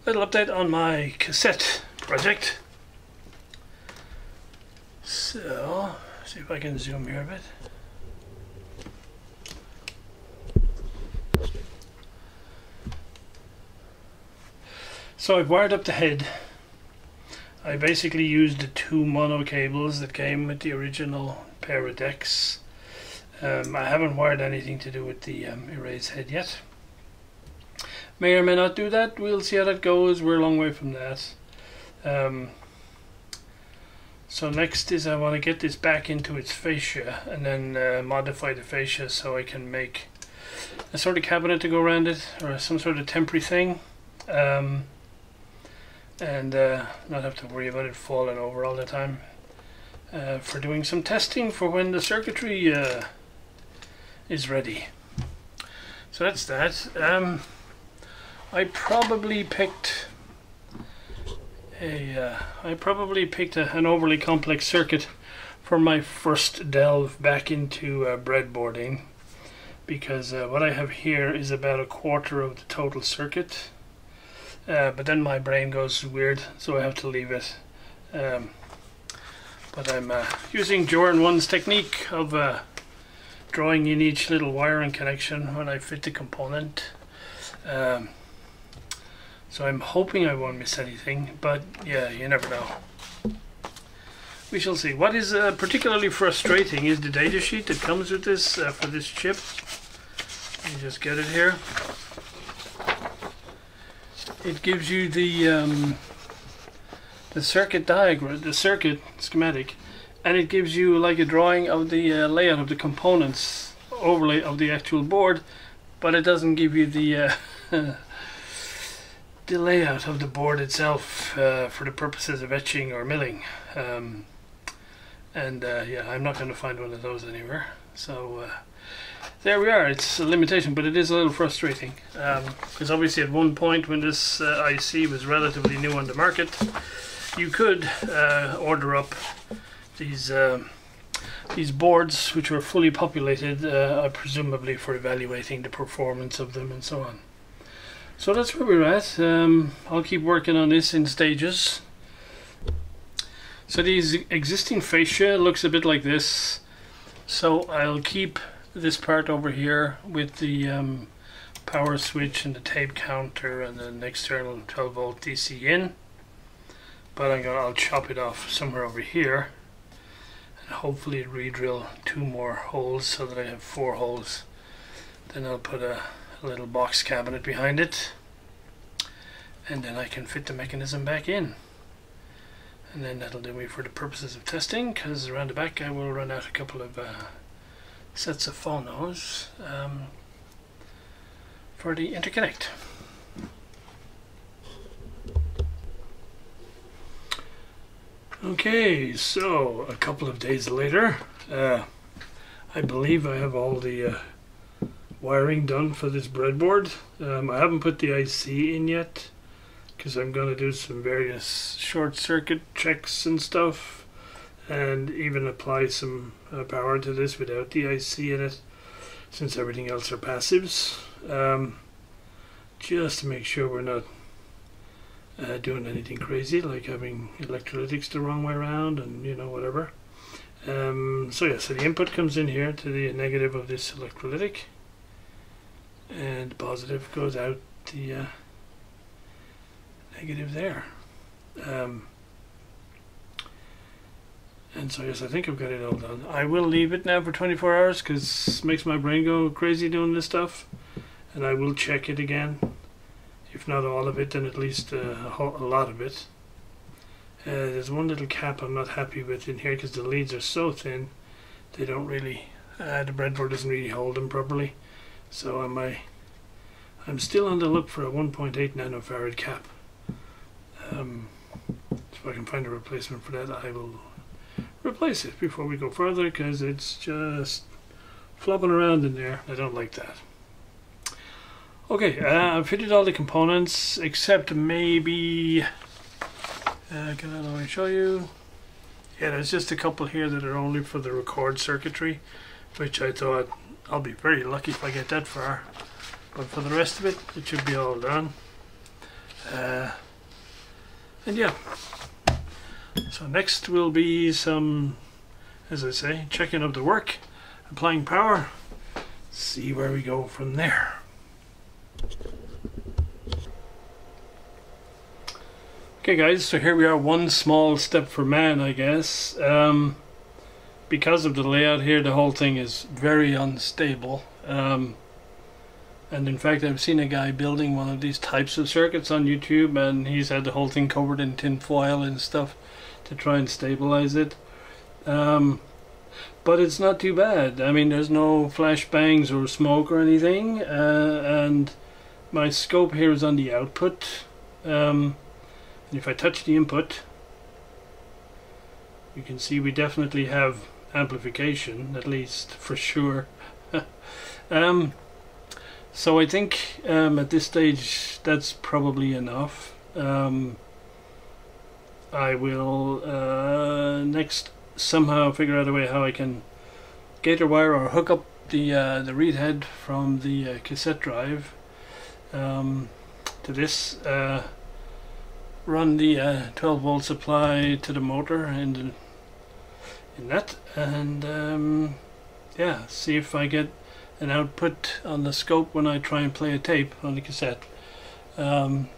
Little update on my cassette project. So, see if I can zoom here a bit. So I've wired up the head. I basically used the 2 mono cables that came with the original pair of decks. I haven't wired anything to do with the erase head yet. May or may not do that. We'll see how that goes. We're a long way from that. So next is I want to get this back into its fascia and then modify the fascia so I can make a sort of cabinet to go around it, or some sort of temporary thing. And not have to worry about it falling over all the time, for doing some testing for when the circuitry is ready. So that's that. I probably picked an overly complex circuit for my first delve back into breadboarding, because what I have here is about 1/4 of the total circuit. But then my brain goes weird, so I have to leave it. But I'm using Joran 1's technique of drawing in each little wiring connection when I fit the component. So I'm hoping I won't miss anything, but yeah, you never know. We shall see. What is particularly frustrating is the datasheet that comes with this for this chip. Let me just get it here. It gives you the circuit diagram, the circuit schematic, and it gives you like a drawing of the layout of the components, overlay of the actual board, but it doesn't give you the the layout of the board itself for the purposes of etching or milling. Yeah, I'm not going to find one of those anywhere. So there we are. It's a limitation, but it is a little frustrating, because obviously at one point when this IC was relatively new on the market, you could order up these boards which were fully populated, presumably for evaluating the performance of them and so on. So that's where we're at. I'll keep working on this in stages. So these existing fascia looks a bit like this. So I'll keep this part over here with the power switch and the tape counter and an external 12-volt DC in. But I'll chop it off somewhere over here and hopefully re-drill 2 more holes so that I have 4 holes. Then I'll put a little box cabinet behind it, and then I can fit the mechanism back in. And then that'll do me for the purposes of testing, because around the back I will run out a couple of sets of phonos for the interconnect. Okay, so a couple of days later, I believe I have all the wiring done for this breadboard. I haven't put the IC in yet, because I'm going to do some various short circuit checks and stuff, and even apply some power to this without the IC in it, since everything else are passives, just to make sure we're not doing anything crazy like having electrolytics the wrong way around and whatever. So yeah, so the input comes in here to the negative of this electrolytic, and the positive goes out the negative there. And so yes, I think I've got it all done. I will leave it now for 24 hours because it makes my brain go crazy doing this stuff, and I will check it again. If not all of it, then at least a lot of it. There's one little cap I'm not happy with in here because the leads are so thin, they don't really, the breadboard doesn't really hold them properly. So I'm still on the look for a 1.8 nanofarad cap. If I can find a replacement for that, I will replace it before we go further, because it's just flopping around in there. I don't like that. Okay, I've fitted all the components except maybe, can I show you? Yeah, there's just a couple here that are only for the record circuitry, which I thought I'll be very lucky if I get that far. But for the rest of it, it should be all done. And yeah, so next will be some, as I say, checking of the work, applying power, see where we go from there. Okay guys, so here we are, one small step for man, I guess. Because of the layout here, the whole thing is very unstable. And in fact, I've seen a guy building one of these types of circuits on YouTube, and he's had the whole thing covered in tin foil and stuff to try and stabilize it. But it's not too bad. I mean, there's no flash bangs or smoke or anything, and my scope here is on the output. And if I touch the input, you can see we definitely have amplification, at least for sure. So I think at this stage that's probably enough. I will next somehow figure out a way how I can gator wire or hook up the read head from the cassette drive to this, run the 12 volt supply to the motor in that, and yeah, see if I get an output on the scope when I try and play a tape on the cassette. Well,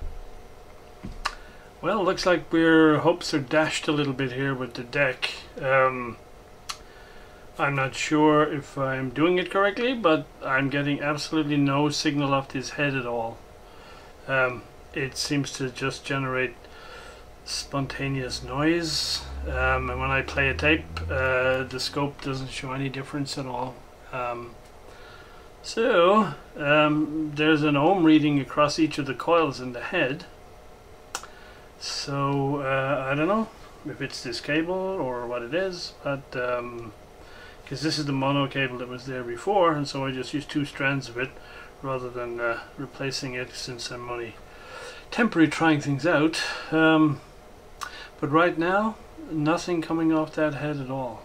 looks like our hopes are dashed a little bit here with the deck. I'm not sure if I'm doing it correctly, but I'm getting absolutely no signal off this head at all. It seems to just generate spontaneous noise, and when I play a tape, the scope doesn't show any difference at all. So there's an ohm reading across each of the coils in the head. So I don't know if it's this cable or what it is, but because this is the mono cable that was there before, and so I just used 2 strands of it rather than replacing it, since I'm only temporarily trying things out. But right now, nothing coming off that head at all.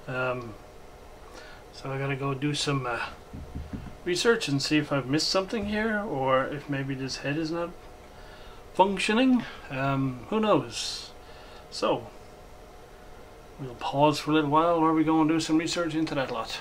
So I gotta go do some research and see if I've missed something here, or if maybe this head is not functioning. Who knows? So we'll pause for a little while while we go and do some research into that lot.